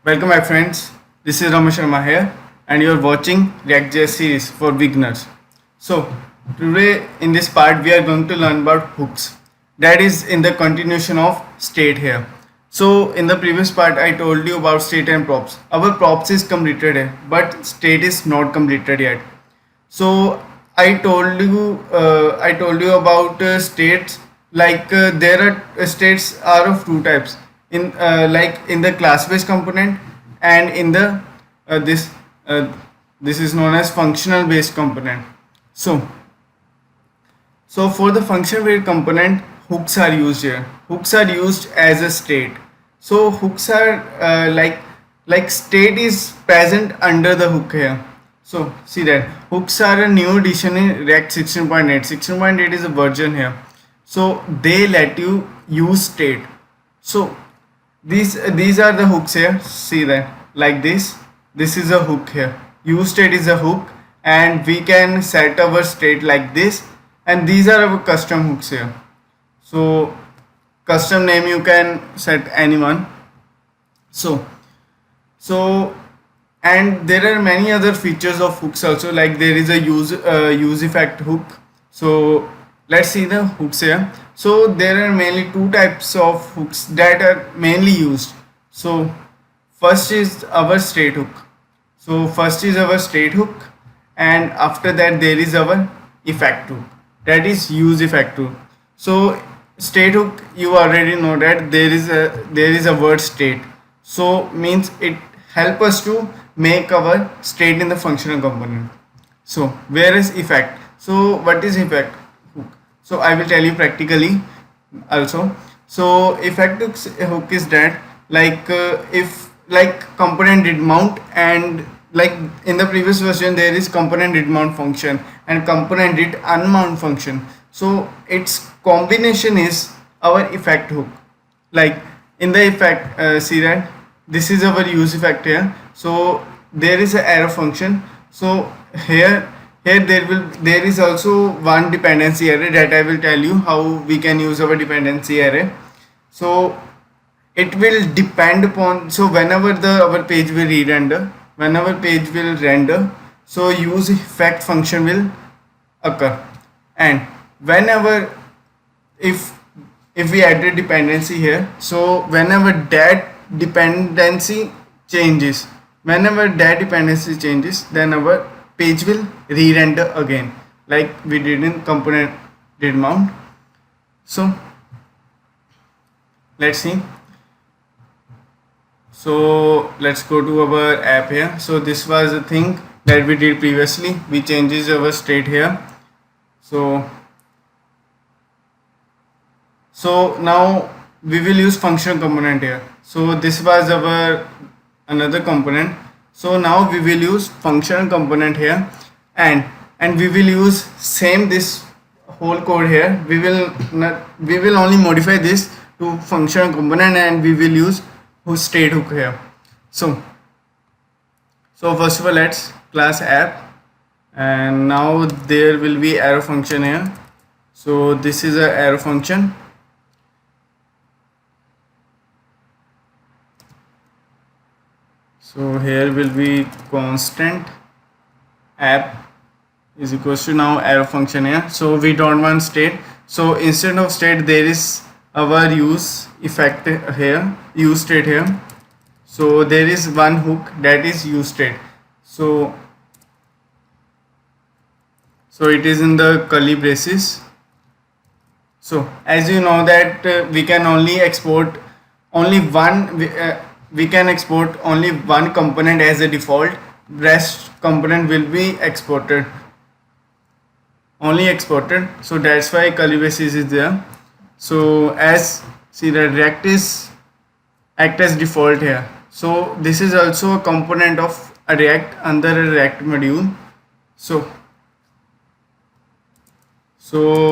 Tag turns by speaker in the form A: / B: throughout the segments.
A: Welcome my friends, this is Ramesh Sharma here and you are watching React.js series for beginners. So today in this part we are going to learn about hooks, that is in the continuation of state here. So in the previous part I told you about state and props. Our props is completed here but state is not completed yet. So I told you about states, like there are states are of two types, in like in the class based component and in the this this is known as functional based component. So so for the function based component, hooks are used here. Hooks are used as a state. So hooks are like state is present under the hook here. So see that hooks are a new addition in React 16.8. 16.8 is a version here. So they let you use state. So these are the hooks here. See that, like this. This is a hook here. Use state is a hook, and we can set our state like this. And these are our custom hooks here. So custom name you can set anyone. So so and there are many other features of hooks also, like there is a use effect hook. So let's see the hooks here. So there are mainly two types of hooks that are mainly used. So first is our state hook. So first is our state hook, and after that there is our effect hook, that is use effect hook. So state hook, you already know that there is a word state. So means it help us to make our state in the functional component. So where is effect? So what is effect hook? So I will tell you practically also. So effect hook is that, like if like component did mount, and like in the previous version there is component did mount function and component did unmount function. So its combination is our effect hook. Like in the effect, see that this is our use effect here. So there is a arrow function. So here there is also one dependency array that I will tell you how we can use our dependency array. So it will depend upon, so whenever our page will render, so use effect function will occur. And whenever, if we add a dependency here, so whenever that dependency changes, then our page will re-render again, like we did in component did mount. So let's see. So let's go to our app here. So this was the thing that we did previously. We changes our state here. So now we will use function component here. So this was our another component. So now we will use function component here, and we will use same this whole code here. We will only modify this to function component, and we will use state hook here. So first of all, let's class app, and now there will be arrow function here. So this is a arrow function. So here will be constant app is equals to now arrow function here. So we don't want state. So instead of state there is our use effect here, use state here. So there is one hook, that is use state. So it is in the curly braces. So as you know that we can only export only one we can export only one component as a default. Rest component will be exported, only exported. So that's why curly braces is there. So as see the React is act as default here. So this is also a component of a React under a React module. So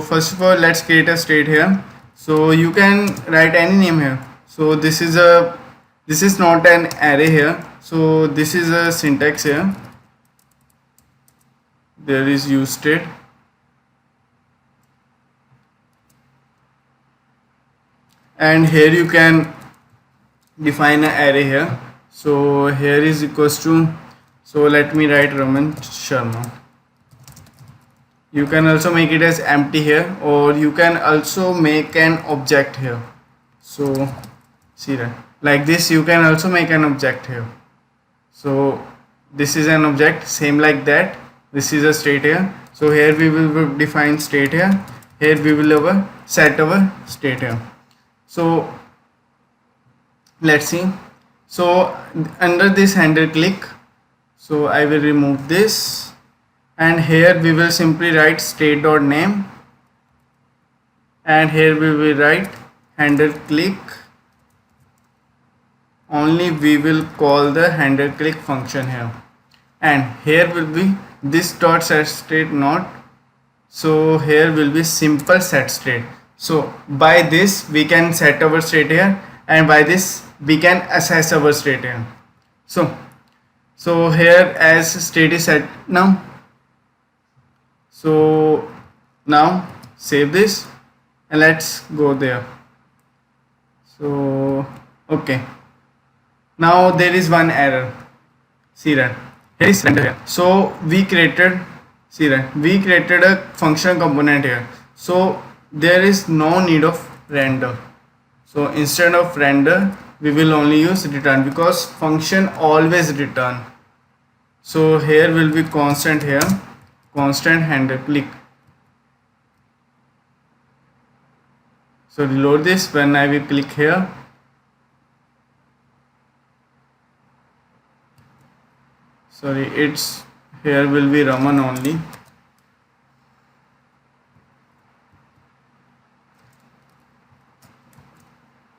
A: first of all, let's create a state here. So you can write any name here. So this is not an array here. So this is a syntax here. There is use state. And here you can define an array here. So here is equals to, so let me write Raman Sharma. You can also make it as empty here, or you can also make an object here. So see that, like this you can also make an object here. So this is an object, same like that. This is a state here. So here we will define state here. Here we will set our state here. So let's see. So under this handle click, so I will remove this, and here we will simply write state.name, and here we will write handle click. Only we will call the handle click function here, and here will be this dot set state not. So here will be simple set state. So by this we can set our state here, and by this we can access our state here. So here as state is set now. So now save this and let's go there. So okay, now there is one error. See that here is render here. So we created, see that we created a function component here. So there is no need of render. So instead of render we will only use return, because function always return. So here will be constant here, constant handle click. So reload this. When I will click here, sorry, it's here will be Raman only.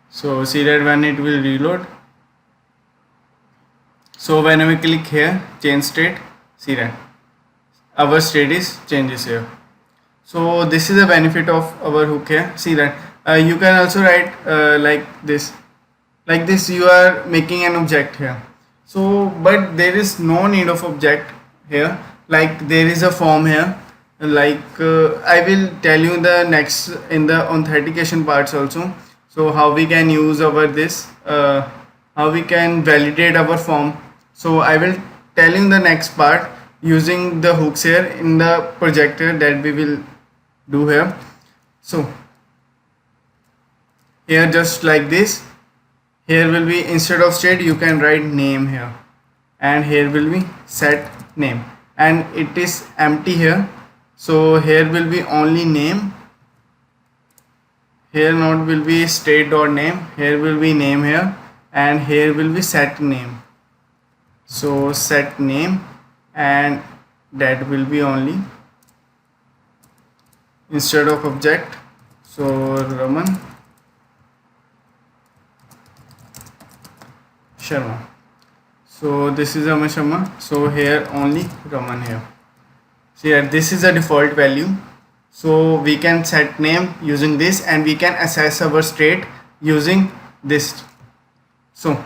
A: So see that when it will reload, so when we click here change state, see that our state is changes here. So this is the benefit of our hook here. See that you can also write like this you are making an object here. So but there is no need of object here, like there is a form here, like I will tell you the next in the authentication parts also. So how we can use our this, how we can validate our form. So I will tell you the next part using the hooks here in the projector that we will do here. So here just like this, here will be instead of state you can write name here, and here will be set name, and it is empty here. So here will be only name, here not will be state.name, here will be name here, and here will be set name. So set name, and that will be only instead of object. So Raman Sharma. So this is Raman Sharma. So here only Raman here. So here this is a default value. So we can set name using this, and we can access our state using this. So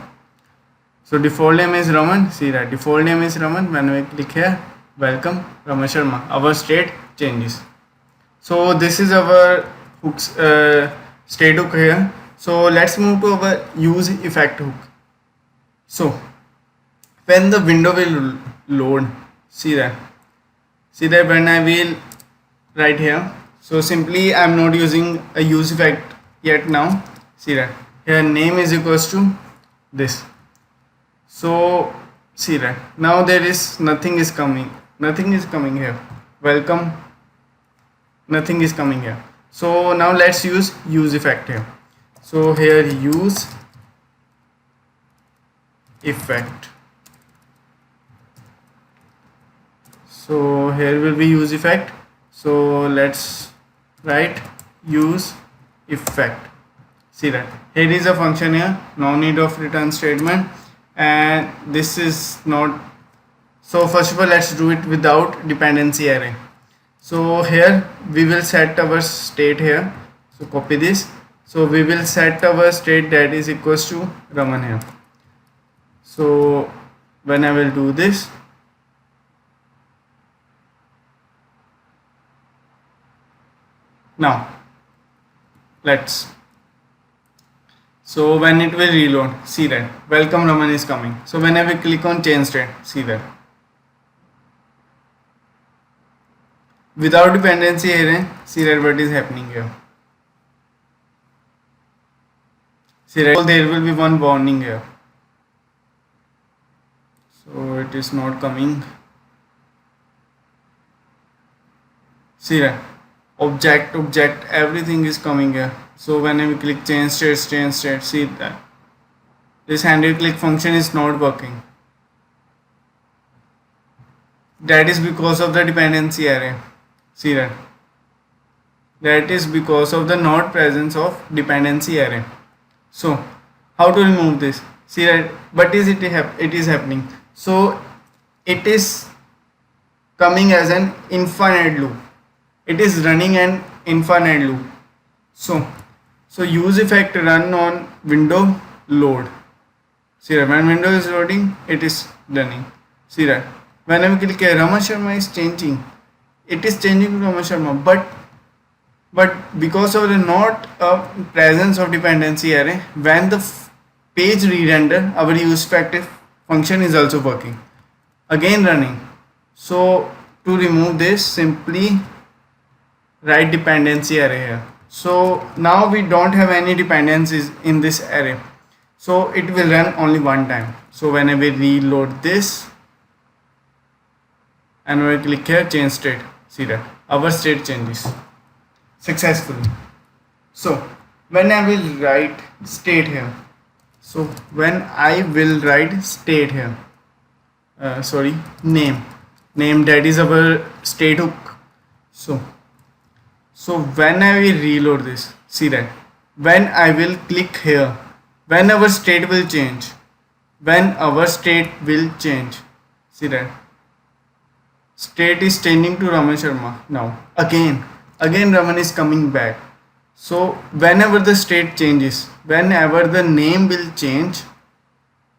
A: default name is Raman. See that default name is Raman. When we click here, welcome Raman Sharma, our state changes. So this is our hooks state hook here. So let's move to our use effect hook. So when the window will load, see that when I will write here, so simply I am not using a use effect yet now. See that here name is equals to this. So see that now there is nothing is coming here, welcome, nothing is coming here. So now let's use effect here. So here use effect. So here will be use effect. So let's write use effect. See that here is a function here, no need of return statement, and this is not. So first of all let's do it without dependency array. So here we will set our state here. So copy this. So we will set our state that is equals to Raman here. So when I will do this, now let's, So when it will reload, see that welcome Raman is coming. So whenever we click on change state, see that without dependency array, see that what is happening here. See that there will be one warning here. So it is not coming. See that object everything is coming here. So when we click change state, see that this handle click function is not working. That is because of the dependency array. See that is because of the not presence of dependency array. So how to remove this? See that but is it is happening. So it is coming as an infinite loop. It is running an infinite loop. So use effect run on window load. See that when window is loading, it is running. See that whenever we click here, Raman Sharma is changing. It is changing to Raman Sharma, but because of the not presence of dependency array, when the page re-render, our use effect function is also working, again running. So to remove this, simply write dependency array here. So now we don't have any dependencies in this array, so it will run only one time. So whenever we reload this and we click here change state, see that our state changes successfully. So when I will write state here, so when I will write state here, name that is our state hook. So when I will reload this, see that when I will click here, when our state will change, see that state is changing to Raman Sharma. Now again Raman is coming back. So whenever the state changes, whenever the name will change,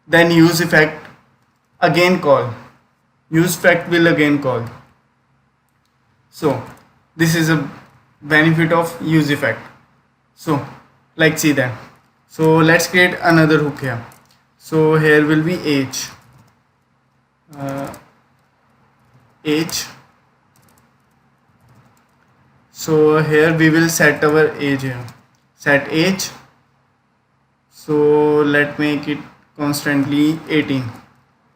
A: then use effect again call. Use effect will again call. So this is a benefit of use effect. So like see that. So let's create another hook here. So here will be age. So here we will set our age here. Set age. So let make it constantly 18.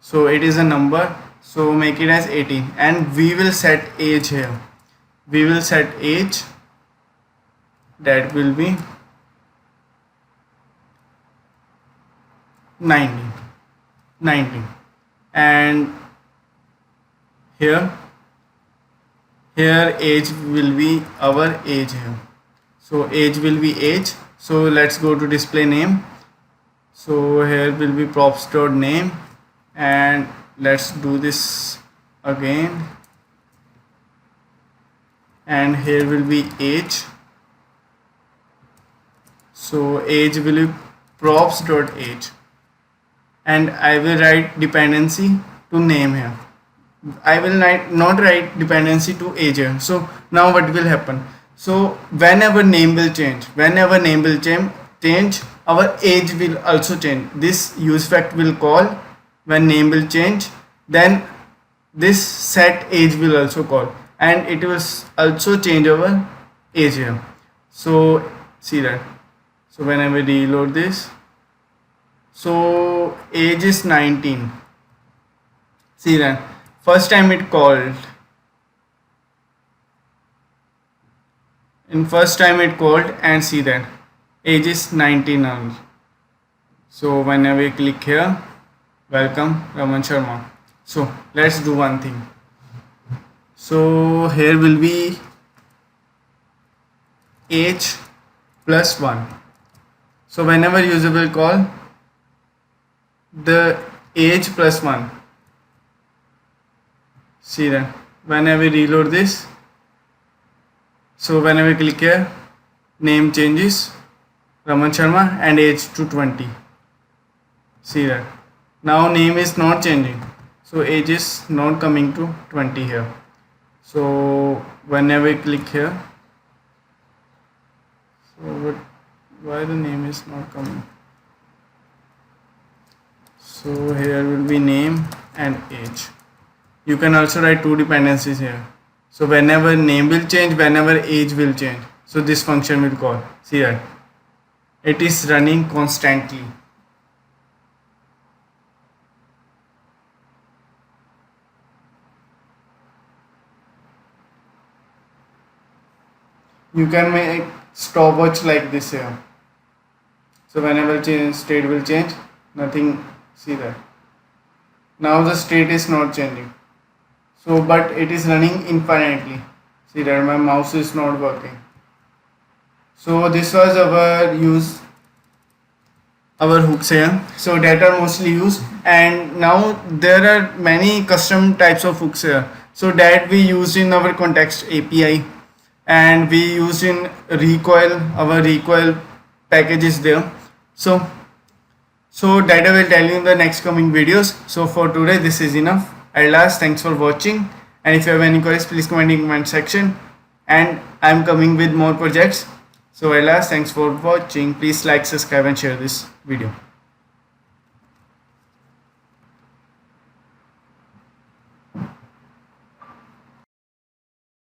A: So it is a number. So make it as 18, and we will set age here. We will set age. That will be 19, and here age will be our age here. So age will be age. So let's go to display name. So here will be props.name, and let's do this again, and here will be age. So age will be props.age, and I will write dependency to name here. I will not write dependency to age here. So now what will happen? So whenever name will change, our age will also change. This use fact will call when name will change, then this set age will also call, and it will also change our age here. So see that. So whenever we reload this, so age is 19. See that first time it called, and see that age is 19 only. So whenever we click here, welcome Raman Sharma. So let's do one thing. So here will be age plus 1. So whenever user will call the age plus 1, see that whenever we reload this, so whenever we click here, name changes Raman Sharma and age to 20. See that now name is not changing, so age is not coming to 20 here. So whenever we click here, so why the name is not coming? So here will be name and age. You can also write two dependencies here. So whenever name will change, whenever age will change, so this function will call. See that it is running constantly. You can make stopwatch like this here. So whenever state will change, nothing. See that now the state is not changing. So but it is running infinitely. See that my mouse is not working. So this was our hooks here, so that are mostly used, and now there are many custom types of hooks here, so that we use in our context API, and we use in recoil, our recoil package is there. So that I will tell you in the next coming videos. So for today this is enough. At last, thanks for watching, and if you have any queries, please comment in comment section, and I am coming with more projects. So at last, thanks for watching. Please like, subscribe and share this video.